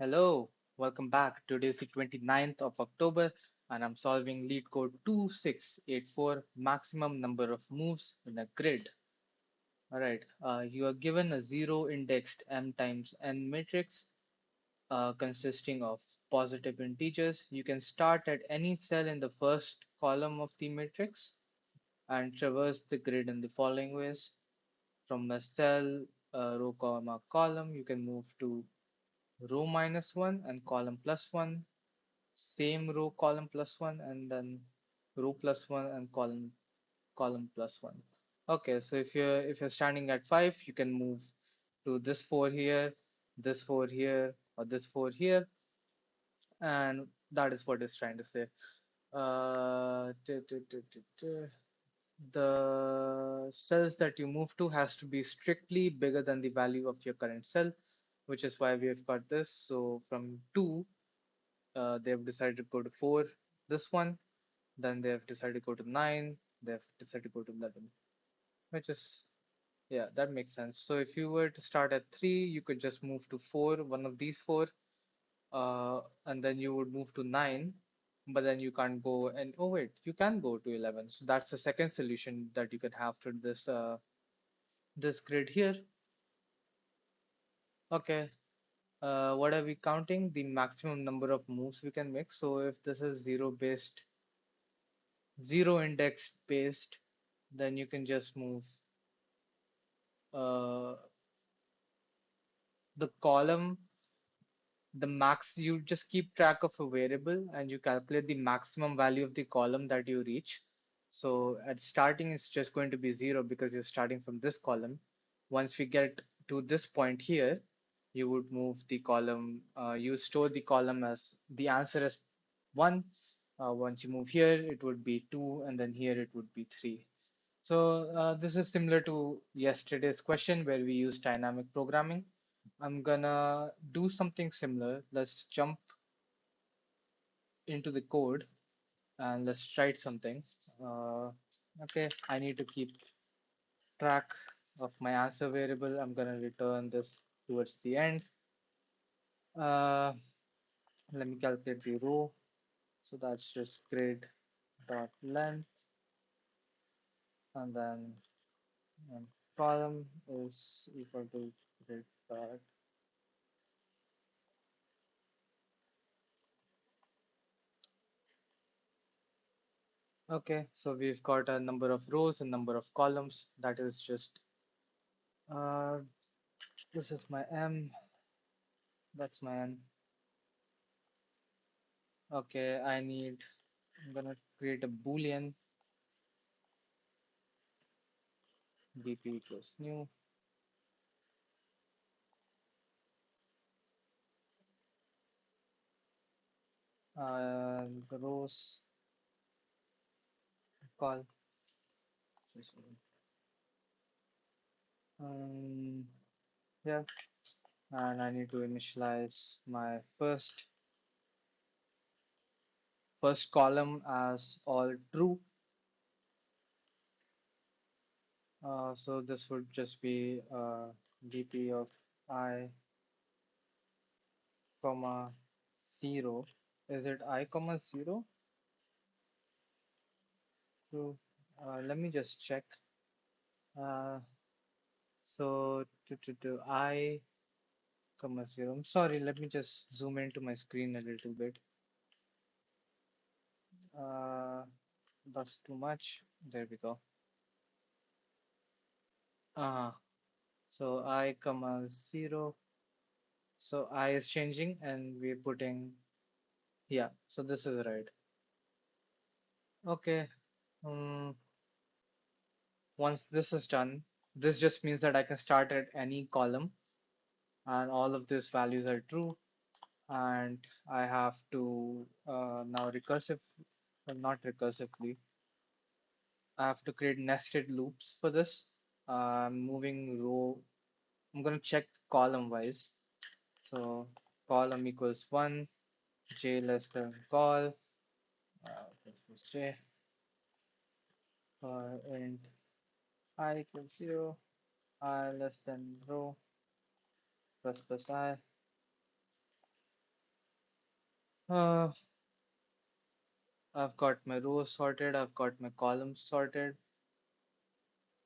Hello, welcome back. Today is the 29th of October and I'm solving LeetCode 2684 maximum number of moves in a grid. Alright, you are given a zero indexed m times n matrix consisting of positive integers. You can start at any cell in the first column of the matrix and traverse the grid in the following ways. From a cell, row, comma, column, you can move to row minus 1 and column plus 1, same row column plus 1, and then row plus 1 and column plus 1. Okay, so if you're standing at 5, you can move to this 4 here, this 4 here, or this 4 here, and that is what it's trying to say. The cells that you move to has to be strictly bigger than the value of your current cell, which is why we have got this. So from 2, they've decided to go to 4, this one, then they've decided to go to 9, they've decided to go to 11, which is, yeah, that makes sense. So if you were to start at 3, you could just move to 4, one of these 4, and then you would move to 9, but then you can't go, and oh wait, you can go to 11. So that's the second solution that you could have to this grid here. Okay, what are we counting? The maximum number of moves we can make. So if this is zero index based, then you can just move uh, the column, the max, you just keep track of a variable and you calculate the maximum value of the column that you reach. So at starting, it's just going to be 0 because you're starting from this column. Once we get to this point here, you would move the column, you store the column as the answer as 1. Once you move here, it would be 2, and then here it would be 3. So this is similar to yesterday's question where we used dynamic programming. I'm gonna do something similar. Let's jump into the code and let's write something. Okay, I need to keep track of my answer variable. I'm gonna return this towards the end. Uh, Let me calculate the row. So that's just grid dot length, and then column is equal to grid dot. Okay, so we've got a number of rows and number of columns. That is just uh, this is my M, that's my N. Okay, I'm gonna create a Boolean dp equals new. The rows call. Just, um, yeah, and I need to initialize my first column as all true. So this would just be dp of I comma 0. Is it I comma 0? True. Let me just check. Uh, so to I comma 0. I'm sorry, let me just zoom into my screen a little bit. Uh, that's too much. There we go. Uh, so I comma 0. So I is changing and we're putting, yeah, so this is right. Okay. Um, Once this is done, this just means that I can start at any column and all of these values are true. And I have to now not recursively, I have to create nested loops for this. Moving row, I'm going to check column wise. So column equals 1, j less than col, this was j, int I equals 0, I less than row plus plus I. Uh, I've got my rows sorted. I've got my columns sorted.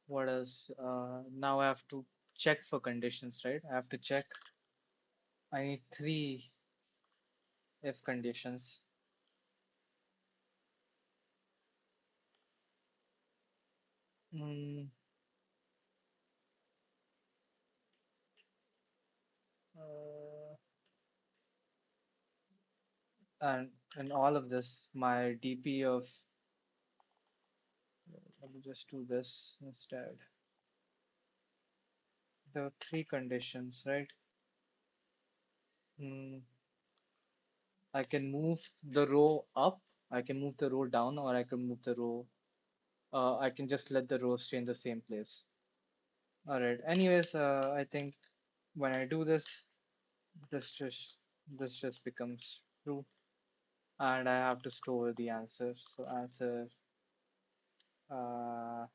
What else? Now I have to check for conditions, right? I have to check. I need three if conditions. Mm, uh, and in all of this, my DP of, let me just do this instead. There are three conditions, right? Mm, I can move the row up, I can move the row down, or I can move the row. I can just let the row stay in the same place. All right. Anyways, I think when I do this, this just this just becomes true, and I have to store the answer. So answer uh,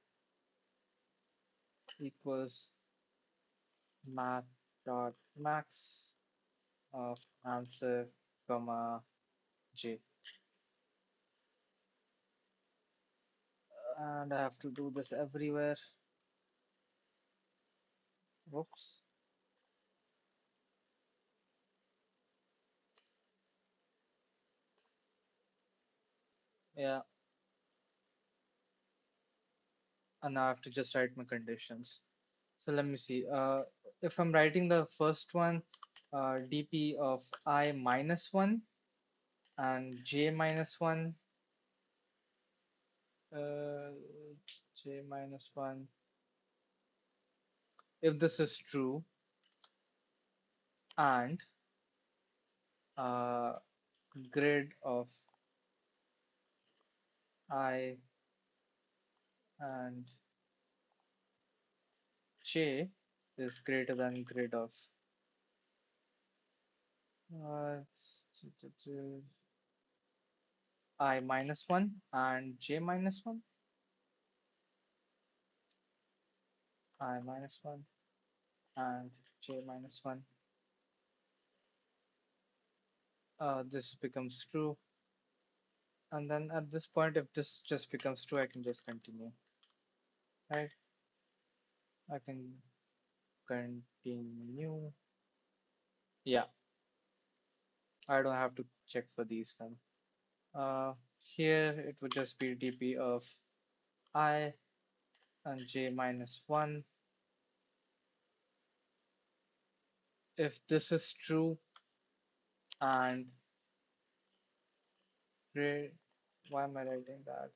equals math dot max of answer comma j, and I have to do this everywhere. Whoops. Yeah, and now I have to just write my conditions. So let me see. If I'm writing the first one, dp of I minus 1 and j minus 1, uh, j minus 1. If this is true, and uh, grid of I and j is greater than grid of uh, I minus 1 and j minus 1, I minus 1 and j minus 1. This becomes true. And then at this point, if this just becomes true, I can just continue, right? I can continue. Yeah, I don't have to check for these then. Uh, Here it would just be dp of I and j minus 1. If this is true and why am I writing that?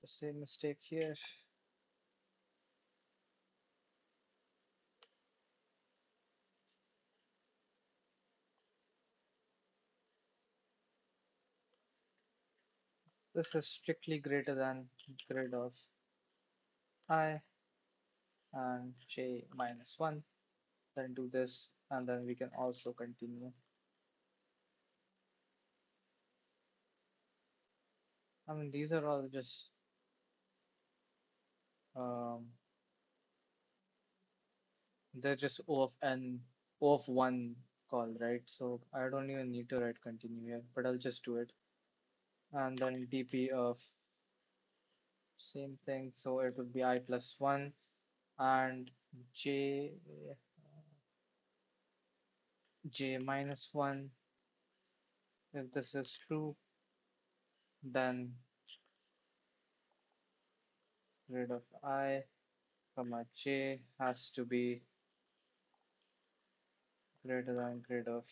The same mistake here. This is strictly greater than grid of I and j minus 1. Then do this, and then we can also continue. I mean, these are all just um, they're just O of n, O of one call, right? So I don't even need to write continue here, but I'll just do it. And then dp of same thing, so it would be I plus 1 and j j minus 1. If this is true, then grid of I comma j has to be greater than grid of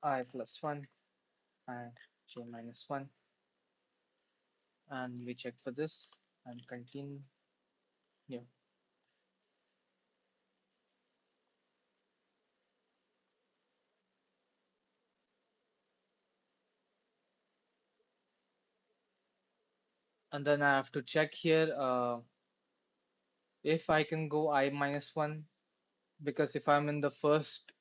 I plus 1 and j minus 1. And we check for this and continue. And then I have to check here if I can go I minus 1, because if I'm in the first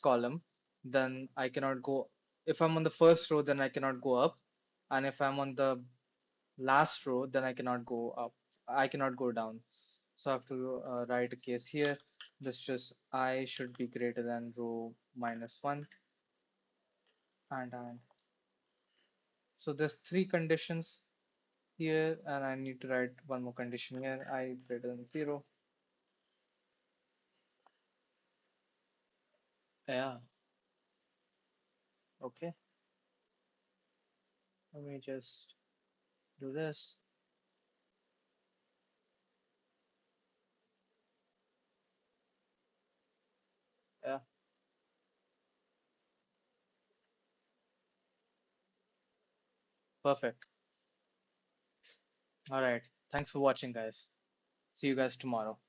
column, then I cannot go. If I'm on the first row, then I cannot go up, and if I'm on the last row, then I cannot go up. I cannot go down. So I have to write a case here. This just I should be greater than row minus one, and so there's three conditions here, and I need to write one more condition here. I greater than zero. Yeah. Okay. Let me just do this. Yeah. Perfect. All right. Thanks for watching, guys. See you guys tomorrow.